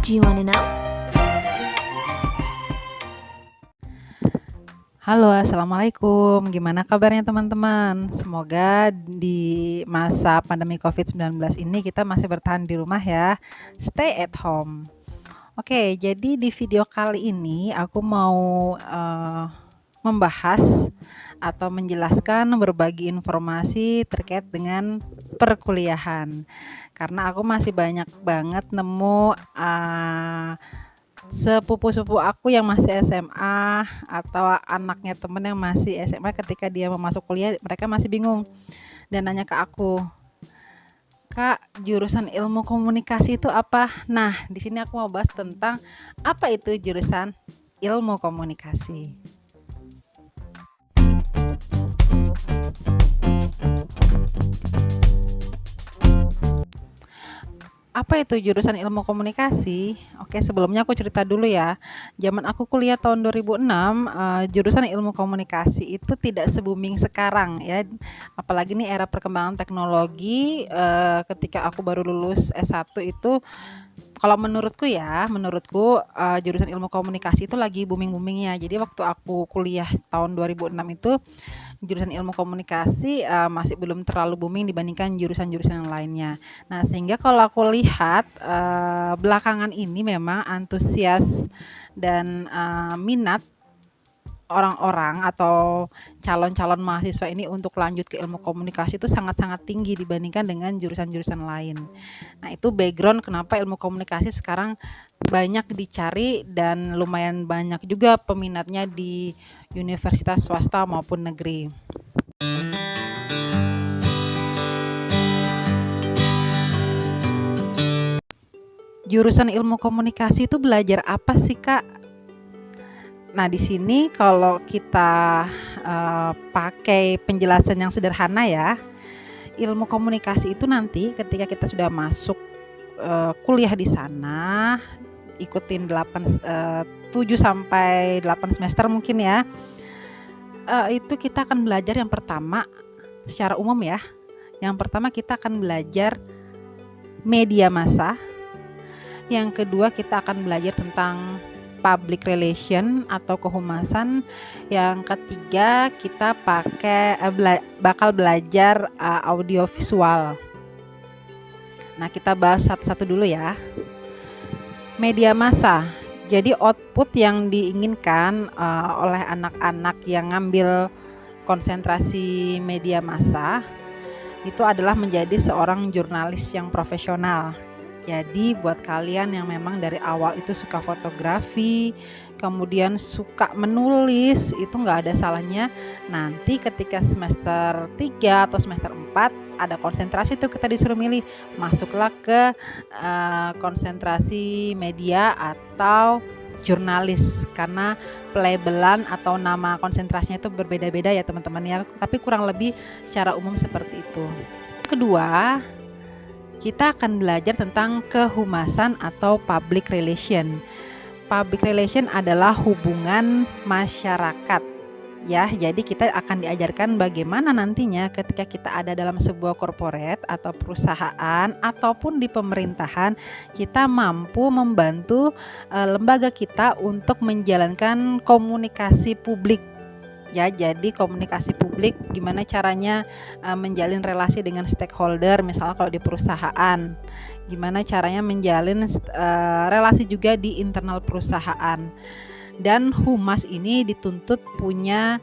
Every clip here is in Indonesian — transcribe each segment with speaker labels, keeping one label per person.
Speaker 1: Do you wanna know?
Speaker 2: Halo, assalamualaikum. Gimana kabarnya teman-teman? Semoga di masa pandemi COVID-19 ini kita masih bertahan di rumah ya. Stay at home. Oke, jadi di video kali ini aku mau membahas atau menjelaskan berbagi informasi terkait dengan perkuliahan. Karena aku masih banyak banget nemu sepupu-sepupu aku yang masih SMA atau anaknya temen yang masih SMA ketika dia mau masuk kuliah, mereka masih bingung dan nanya ke aku, Kak, jurusan ilmu komunikasi itu apa? Nah, di sini aku mau bahas tentang apa itu jurusan ilmu komunikasi. Apa itu jurusan ilmu komunikasi? Oke, sebelumnya aku cerita dulu ya. Zaman aku kuliah tahun 2006, jurusan ilmu komunikasi itu tidak se-booming sekarang ya. Apalagi nih era perkembangan teknologi, ketika aku baru lulus S1 itu, kalau menurutku jurusan ilmu komunikasi itu lagi booming-boomingnya. Jadi waktu aku kuliah tahun 2006 itu jurusan ilmu komunikasi masih belum terlalu booming dibandingkan jurusan-jurusan yang lainnya. Nah, sehingga kalau aku lihat belakangan ini memang antusias dan minat orang-orang atau calon-calon mahasiswa ini untuk lanjut ke ilmu komunikasi itu sangat-sangat tinggi dibandingkan dengan jurusan-jurusan lain. Nah, itu background kenapa ilmu komunikasi sekarang banyak dicari dan lumayan banyak juga peminatnya di universitas swasta maupun negeri. Jurusan ilmu komunikasi itu belajar apa sih, Kak? Nah, di sini kalau kita pakai penjelasan yang sederhana ya, ilmu komunikasi itu nanti ketika kita sudah masuk kuliah di sana, ikutin 7 sampai 8 semester mungkin ya. Itu kita akan belajar yang pertama secara umum ya. Yang pertama kita akan belajar media massa. Yang kedua kita akan belajar tentang public relation atau kehumasan. Yang ketiga kita bakal belajar audiovisual. Nah, kita bahas satu-satu dulu ya. Media massa. Jadi output yang diinginkan oleh anak-anak yang ngambil konsentrasi media massa itu adalah menjadi seorang jurnalis yang profesional. Jadi buat kalian yang memang dari awal itu suka fotografi, kemudian suka menulis, itu nggak ada salahnya nanti ketika semester 3 atau semester 4 ada konsentrasi itu kita disuruh milih, masuklah ke konsentrasi media atau jurnalis, karena pelabelan atau nama konsentrasinya itu berbeda-beda ya teman-teman ya, tapi kurang lebih secara umum seperti itu. Kedua, kita akan belajar tentang kehumasan atau public relation. Public relation adalah hubungan masyarakat ya. Jadi kita akan diajarkan bagaimana nantinya ketika kita ada dalam sebuah corporate atau perusahaan ataupun di pemerintahan, kita mampu membantu lembaga kita untuk menjalankan komunikasi publik. Ya, jadi komunikasi publik gimana caranya menjalin relasi dengan stakeholder, misalnya kalau di perusahaan, gimana caranya menjalin relasi juga di internal perusahaan. Dan humas ini dituntut punya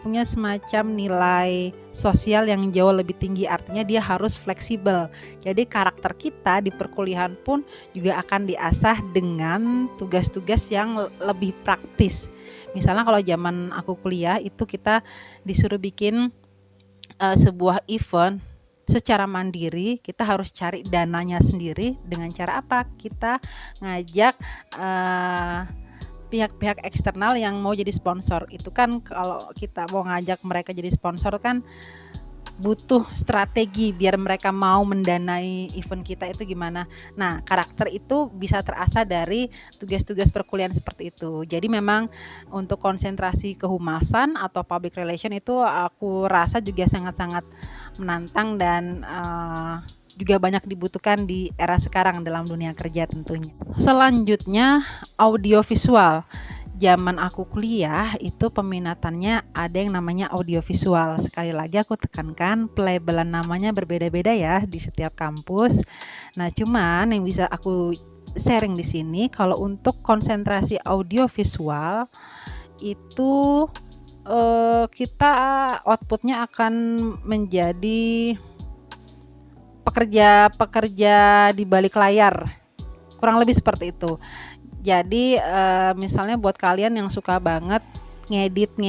Speaker 2: punya semacam nilai sosial yang jauh lebih tinggi, artinya dia harus fleksibel. Jadi karakter kita di perkuliahan pun juga akan diasah dengan tugas-tugas yang lebih praktis. Misalnya kalau zaman aku kuliah itu kita disuruh bikin sebuah event secara mandiri, kita harus cari dananya sendiri. Dengan cara apa? Kita ngajak pihak-pihak eksternal yang mau jadi sponsor. Itu kan kalau kita mau ngajak mereka jadi sponsor kan butuh strategi biar mereka mau mendanai event kita itu gimana. Nah, karakter itu bisa terasah dari tugas-tugas perkuliahan seperti itu. Jadi memang untuk konsentrasi kehumasan atau public relation itu aku rasa juga sangat-sangat menantang dan juga banyak dibutuhkan di era sekarang dalam dunia kerja tentunya. Selanjutnya audiovisual. Zaman aku kuliah itu peminatannya ada yang namanya audiovisual. Sekali lagi aku tekankan pelabelan namanya berbeda-beda ya di setiap kampus. Nah, cuman yang bisa aku sharing di sini kalau untuk konsentrasi audiovisual itu kita outputnya akan menjadi pekerja di balik layar, kurang lebih seperti itu. Jadi misalnya buat kalian yang suka banget ngedit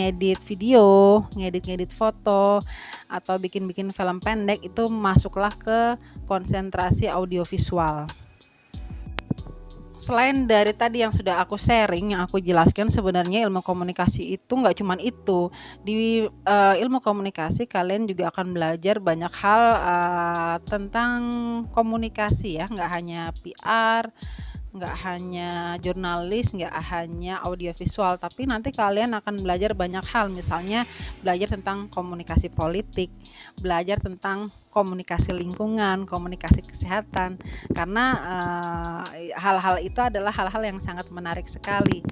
Speaker 2: video, ngedit foto, atau bikin film pendek, itu masuklah ke konsentrasi audiovisual. Selain dari tadi yang sudah aku sharing, yang aku jelaskan, sebenarnya ilmu komunikasi itu nggak cuman itu. Di ilmu komunikasi kalian juga akan belajar banyak hal tentang komunikasi ya, nggak hanya PR, nggak hanya jurnalis, nggak hanya audiovisual, tapi nanti kalian akan belajar banyak hal, misalnya belajar tentang komunikasi politik, belajar tentang komunikasi lingkungan, komunikasi kesehatan, karena hal-hal itu adalah hal-hal yang sangat menarik sekali,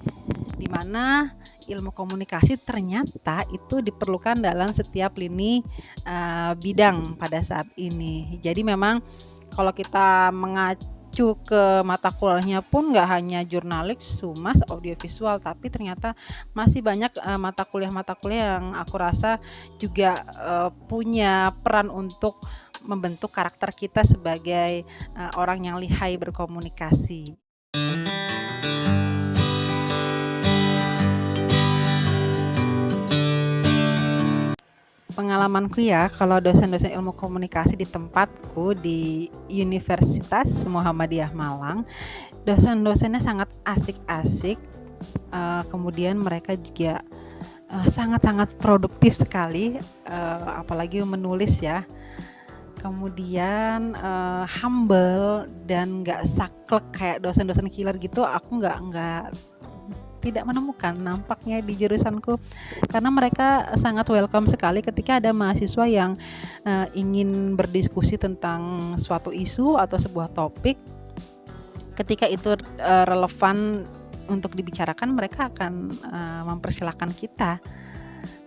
Speaker 2: di mana ilmu komunikasi ternyata itu diperlukan dalam setiap lini bidang pada saat ini. Jadi memang kalau kita mengacu ke mata kuliahnya pun nggak hanya jurnalis, humas, audiovisual, tapi ternyata masih banyak mata kuliah yang aku rasa juga punya peran untuk membentuk karakter kita sebagai orang yang lihai berkomunikasi. Pengalamanku ya, kalau dosen-dosen ilmu komunikasi di tempatku di Universitas Muhammadiyah Malang, dosen-dosennya sangat asik-asik, kemudian mereka juga sangat-sangat produktif sekali, apalagi menulis ya. Kemudian humble dan nggak saklek kayak dosen-dosen killer gitu, aku tidak menemukan nampaknya di jurusanku, karena mereka sangat welcome sekali ketika ada mahasiswa yang ingin berdiskusi tentang suatu isu atau sebuah topik. Ketika itu relevan untuk dibicarakan, mereka akan mempersilahkan kita.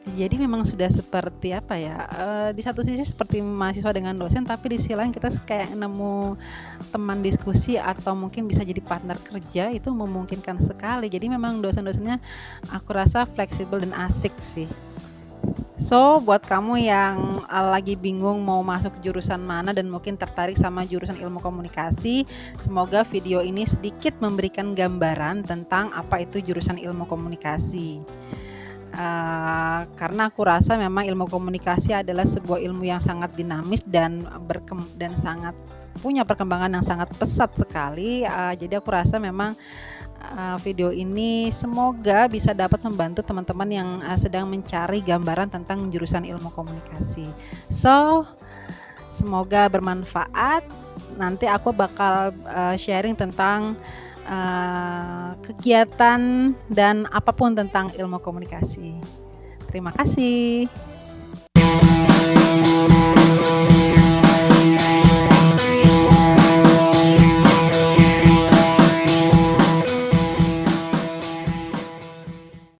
Speaker 2: Jadi memang sudah seperti apa ya, di satu sisi seperti mahasiswa dengan dosen, tapi di sisi lain kita kayak nemu teman diskusi atau mungkin bisa jadi partner kerja, itu memungkinkan sekali. Jadi memang dosen-dosennya aku rasa fleksibel dan asik sih. So buat kamu yang lagi bingung mau masuk jurusan mana dan mungkin tertarik sama jurusan ilmu komunikasi, semoga video ini sedikit memberikan gambaran tentang apa itu jurusan ilmu komunikasi. Karena aku rasa memang ilmu komunikasi adalah sebuah ilmu yang sangat dinamis dan sangat punya perkembangan yang sangat pesat sekali. Jadi aku rasa memang video ini semoga bisa dapat membantu teman-teman yang sedang mencari gambaran tentang jurusan ilmu komunikasi. So semoga bermanfaat. Nanti aku bakal sharing tentang kegiatan dan apapun tentang ilmu komunikasi. Terima kasih.